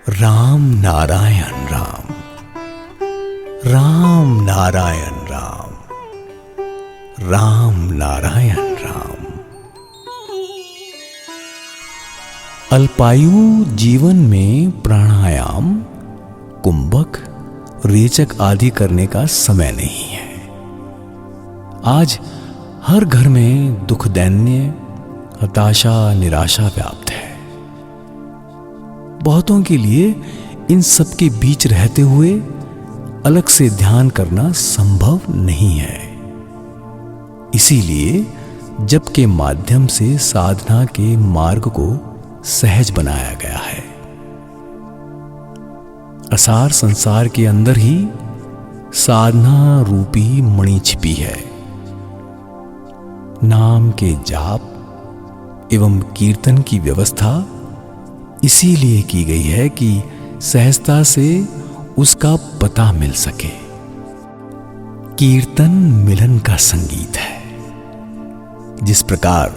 राम नारायण राम, राम नारायण राम, राम नारायण राम। अल्पायु जीवन में प्राणायाम, कुंभक, रेचक आदि करने का समय नहीं है। आज हर घर में दुख, दैन्य, हताशा, निराशा व्याप्त है। बहुतों के लिए इन सब के बीच रहते हुए अलग से ध्यान करना संभव नहीं है। इसीलिए जप के माध्यम से साधना के मार्ग को सहज बनाया गया है। असार संसार के अंदर ही साधना रूपी मणि छिपी है। नाम के जाप एवं कीर्तन की व्यवस्था इसीलिए की गई है कि सहजता से उसका पता मिल सके। कीर्तन मिलन का संगीत है। जिस प्रकार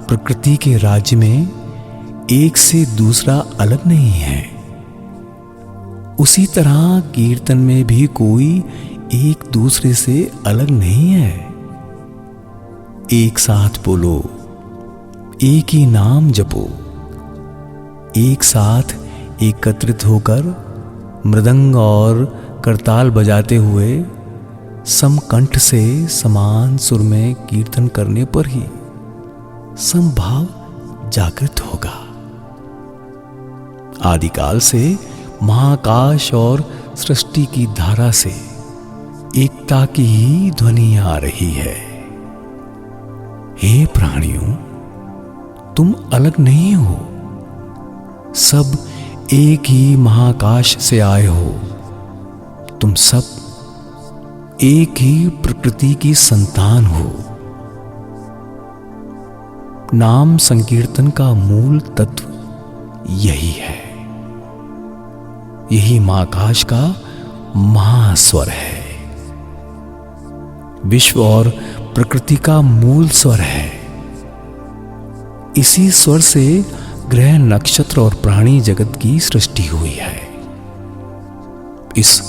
प्रकृति के राज्य में एक से दूसरा अलग नहीं है, उसी तरह कीर्तन में भी कोई एक दूसरे से अलग नहीं है। एक साथ बोलो, एक ही नाम जपो, एक साथ एकत्रित होकर मृदंग और करताल बजाते हुए समकंठ से समान सुर में कीर्तन करने पर ही समभाव जागृत होगा। आदिकाल से महाकाश और सृष्टि की धारा से एकता की ही ध्वनि आ रही है। हे प्राणियों, तुम अलग नहीं हो, सब एक ही महाकाश से आए हो। तुम सब एक ही प्रकृति की संतान हो। नाम संकीर्तन का मूल तत्व यही है। यही महाकाश का महास्वर है। विश्व और प्रकृति का मूल स्वर है। इसी स्वर से ग्रह, नक्षत्र और प्राणी जगत की सृष्टि हुई है। इस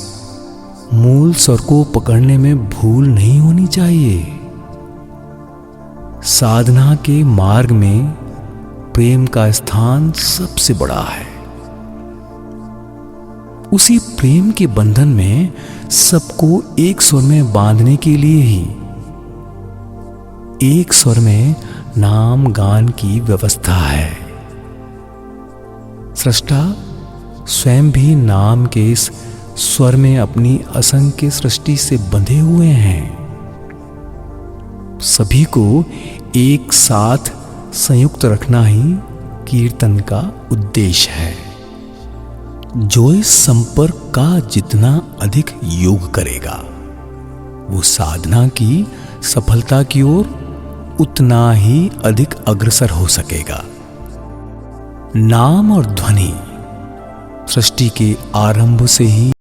मूल स्वर को पकड़ने में भूल नहीं होनी चाहिए। साधना के मार्ग में प्रेम का स्थान सबसे बड़ा है। उसी प्रेम के बंधन में सबको एक स्वर में बांधने के लिए ही एक स्वर में नाम गान की व्यवस्था है। सृष्टा स्वयं भी नाम के इस स्वर में अपनी असंख्य सृष्टि से बंधे हुए हैं। सभी को एक साथ संयुक्त रखना ही कीर्तन का उद्देश्य है। जो इस संपर्क का जितना अधिक योग करेगा, वो साधना की सफलता की ओर उतना ही अधिक अग्रसर हो सकेगा। नाम और ध्वनि सृष्टि के आरंभ से ही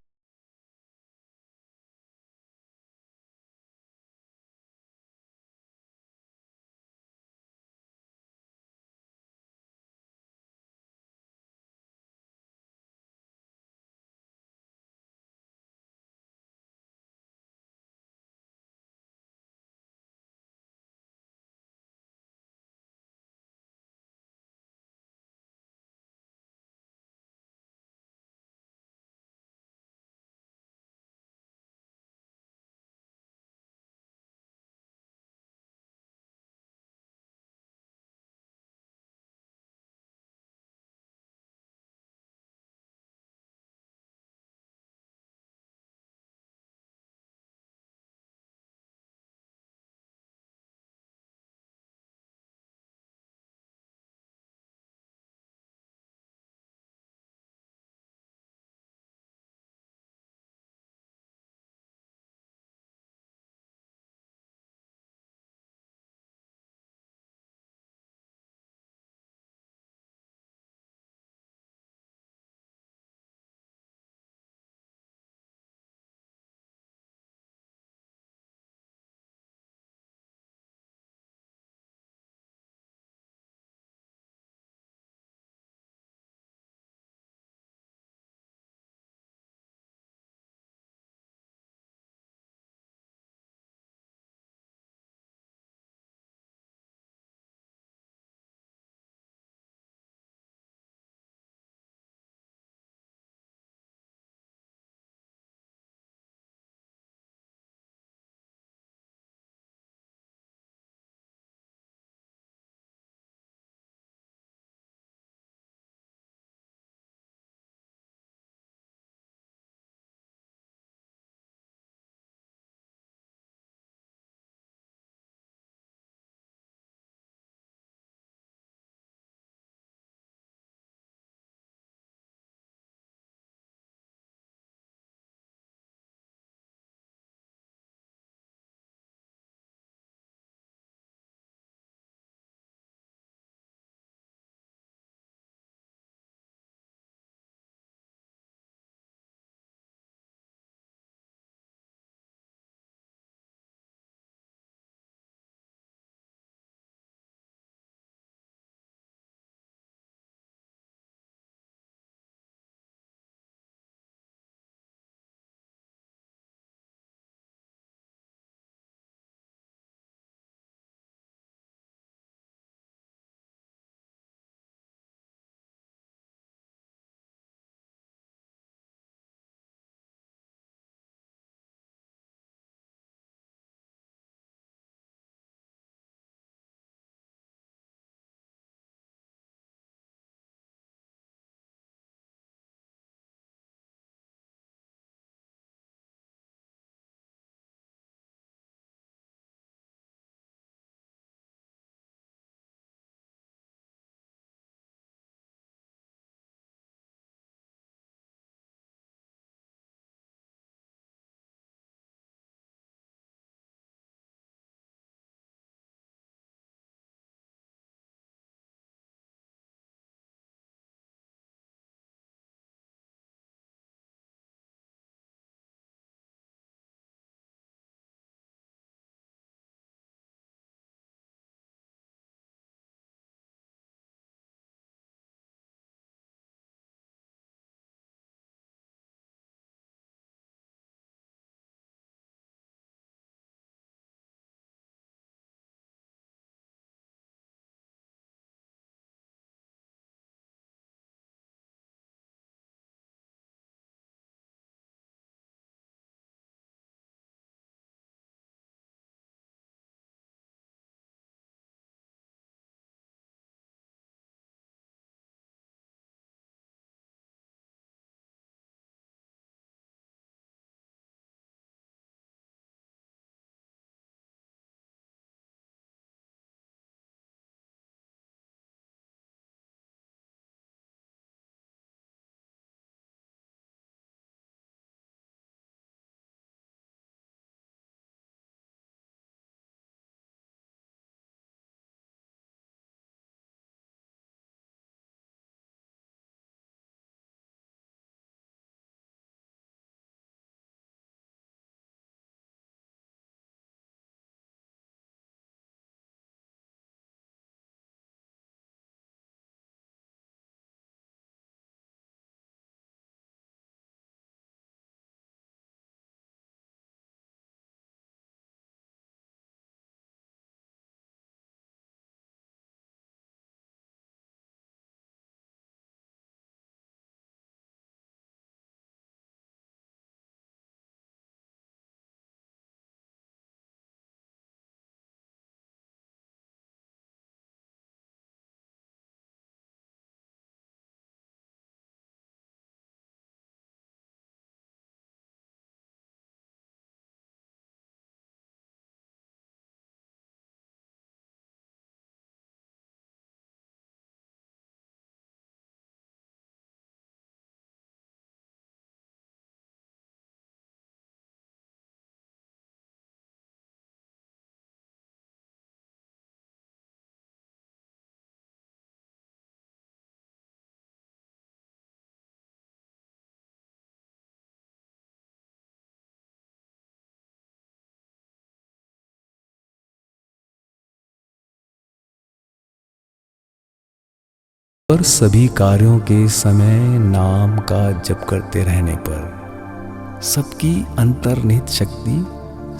पर सभी कार्यों के समय नाम का जप करते रहने पर सबकी अंतर्निहित शक्ति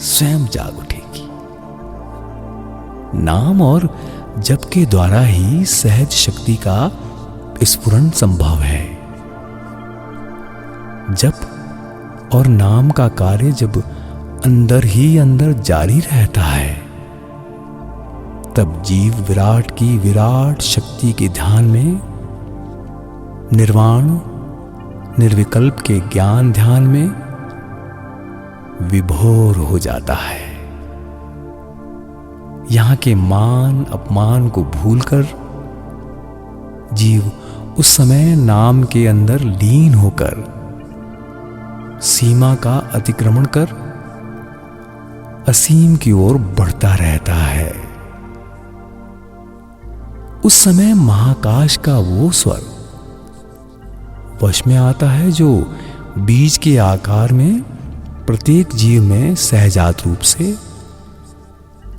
स्वयं जाग उठेगी। नाम और जप के द्वारा ही सहज शक्ति का स्फुरण संभव है। जप और नाम का कार्य जब अंदर ही अंदर जारी रहता है, तब जीव विराट की विराट शक्ति के ध्यान में, निर्वाण निर्विकल्प के ज्ञान ध्यान में विभोर हो जाता है। यहां के मान अपमान को भूलकर जीव उस समय नाम के अंदर लीन होकर सीमा का अतिक्रमण कर असीम की ओर बढ़ता रहता है। उस समय महाकाश का वो स्वर वश में आता है जो बीज के आकार में प्रत्येक जीव में सहजात रूप से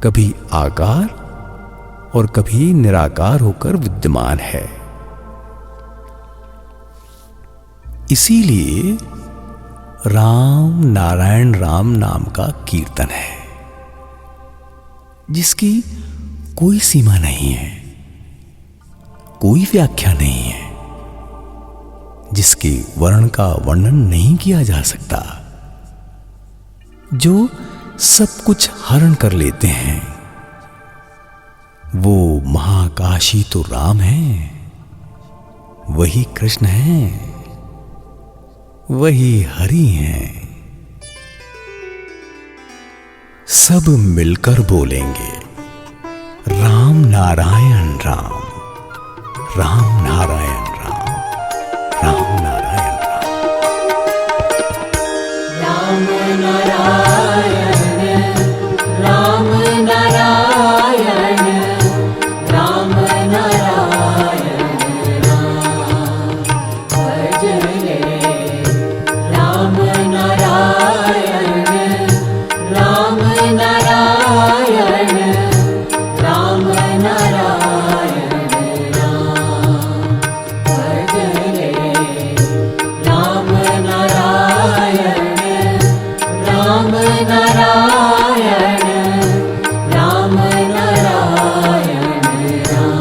कभी आकार और कभी निराकार होकर विद्यमान है। इसीलिए राम नारायण राम नाम का कीर्तन है, जिसकी कोई सीमा नहीं है, कोई व्याख्या नहीं है, जिसके वर्ण का वर्णन नहीं किया जा सकता, जो सब कुछ हरण कर लेते हैं। वो महाकाशी तो राम है, वही कृष्ण है, वही हरि हैं। सब मिलकर बोलेंगे राम नारायण राम, राम नारायण राम, राम नारायण राम, राम नारायण राम नारायण, राम नारायण राम, भज ले राम नारायण, राम नारायण, राम नारायण राम, भज ले राम नारायण, राम नारायण, राम नारायण राम।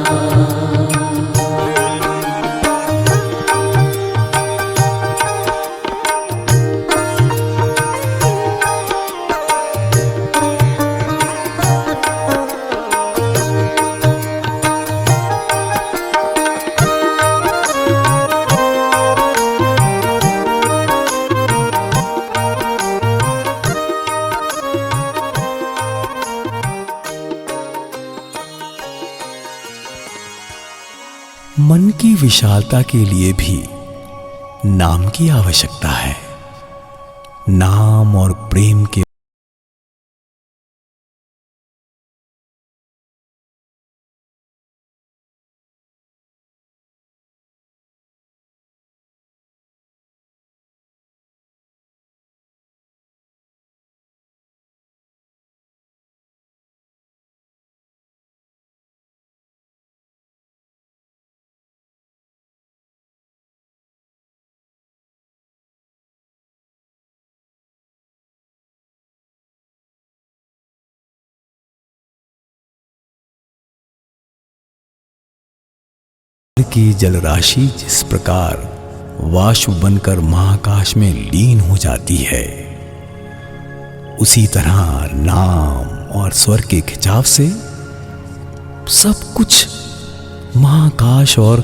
मन की विशालता के लिए भी नाम की आवश्यकता है। नाम और प्रेम के की जलराशि जिस प्रकार वाष्प बनकर महाकाश में लीन हो जाती है, उसी तरह नाम और स्वर के खिंचाव से सब कुछ महाकाश और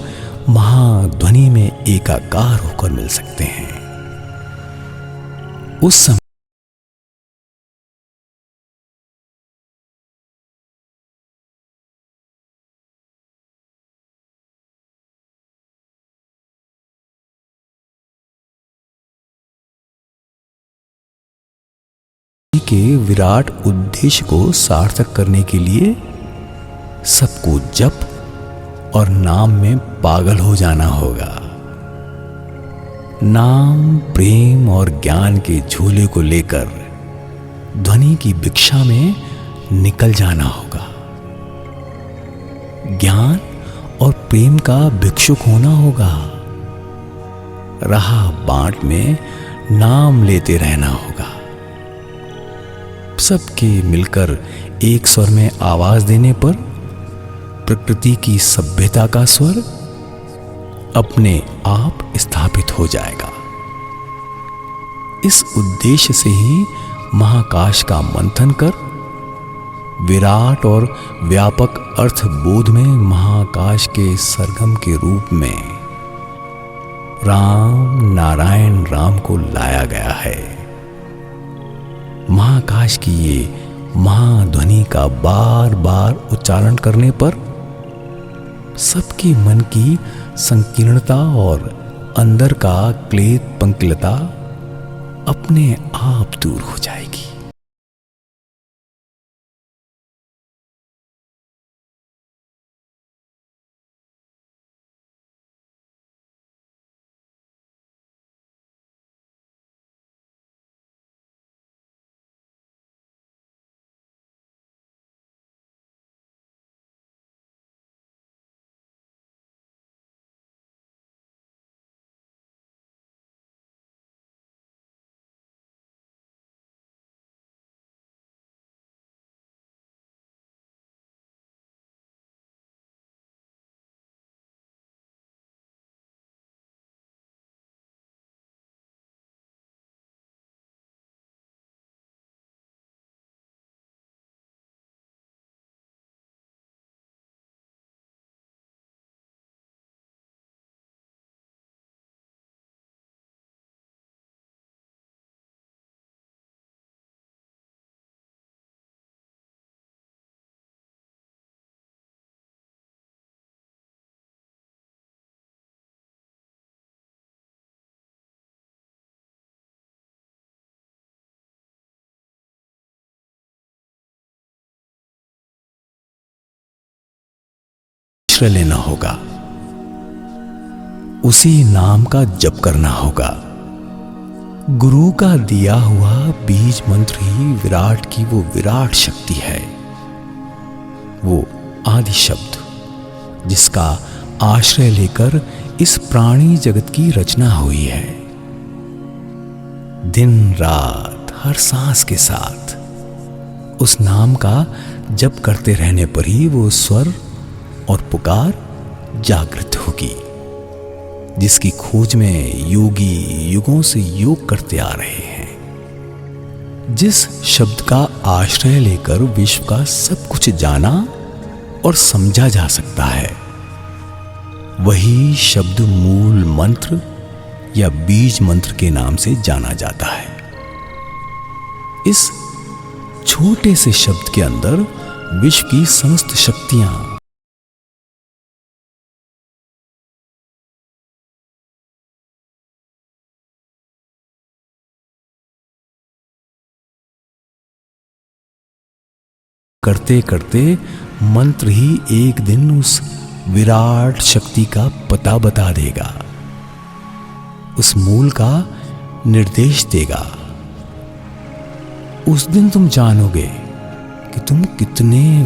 महाध्वनि में एकाकार होकर मिल सकते हैं। उस समय के विराट उद्देश्य को सार्थक करने के लिए सबको जप और नाम में पागल हो जाना होगा। नाम, प्रेम और ज्ञान के झूले को लेकर ध्वनि की भिक्षा में निकल जाना होगा। ज्ञान और प्रेम का भिक्षुक होना होगा। राह बाट में नाम लेते रहना होगा। सबके मिलकर एक स्वर में आवाज देने पर प्रकृति की सभ्यता का स्वर अपने आप स्थापित हो जाएगा। इस उद्देश्य से ही महाकाश का मंथन कर विराट और व्यापक अर्थ बोध में महाकाश के सरगम के रूप में राम नारायण राम को लाया गया है। महाकाश की ये महाध्वनि का बार बार उच्चारण करने पर सबके मन की संकीर्णता और अंदर का क्लेद पंकिलता अपने आप दूर हो जाएगी। आश्रय लेना होगा, उसी नाम का जप करना होगा। गुरु का दिया हुआ बीज मंत्र ही विराट की वो विराट शक्ति है, वो आदि शब्द जिसका आश्रय लेकर इस प्राणी जगत की रचना हुई है। दिन रात हर सांस के साथ उस नाम का जप करते रहने पर ही वो स्वर और पुकार जागृत होगी, जिसकी खोज में योगी युगों से योग करते आ रहे हैं। जिस शब्द का आश्रय लेकर विश्व का सब कुछ जाना और समझा जा सकता है, वही शब्द मूल मंत्र या बीज मंत्र के नाम से जाना जाता है। इस छोटे से शब्द के अंदर विश्व की समस्त शक्तियां करते करते मंत्र ही एक दिन उस विराट शक्ति का पता बता देगा, उस मूल का निर्देश देगा। उस दिन तुम जानोगे कि तुम कितने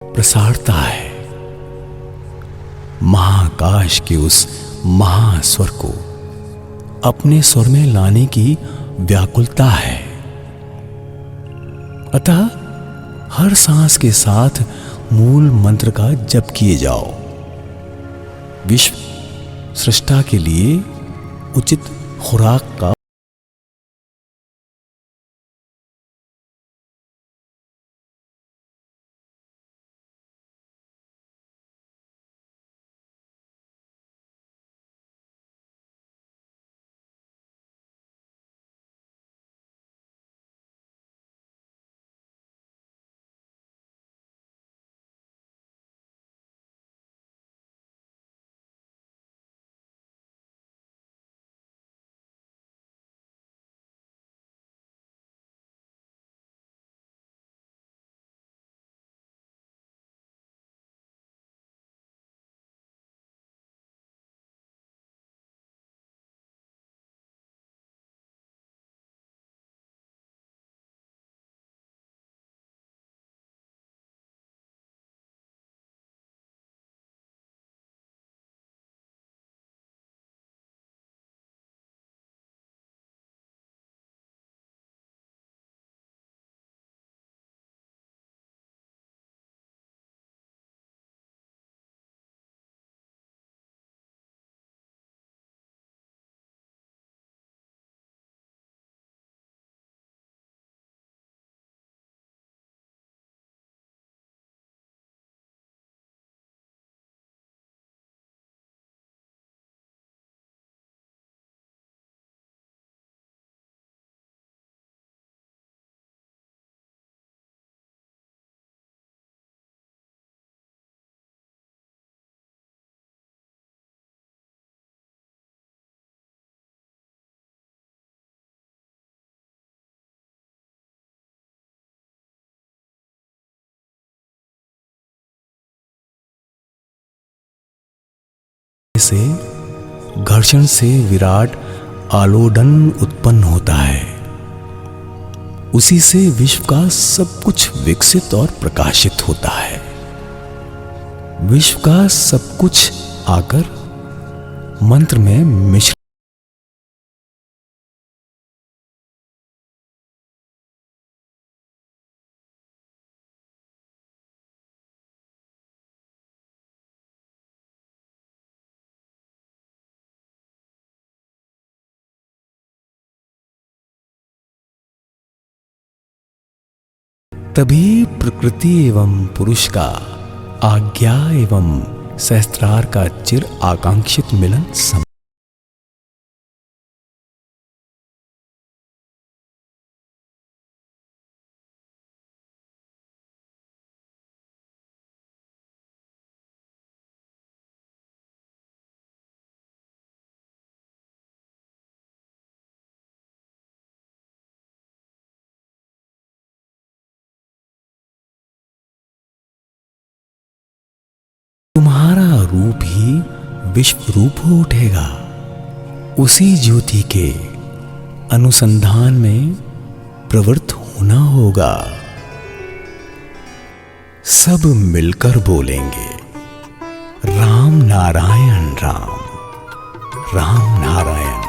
प्रसारता है। महाकाश के उस महास्वर को अपने स्वर में लाने की व्याकुलता है। अतः हर सांस के साथ मूल मंत्र का जप किए जाओ। विश्व सृष्टा के लिए उचित खुराक का से घर्षण से विराट आलोडन उत्पन्न होता है। उसी से विश्व का सब कुछ विकसित और प्रकाशित होता है। विश्व का सब कुछ आकर मंत्र में मिश्र तभी प्रकृति एवं पुरुष का आज्ञा एवं सहस्त्रार का चिर आकांक्षित मिलन तुम्हारा रूप ही विश्व रूप हो उठेगा। उसी ज्योति के अनुसंधान में प्रवृत्त होना होगा। सब मिलकर बोलेंगे राम नारायण राम, राम नारायण।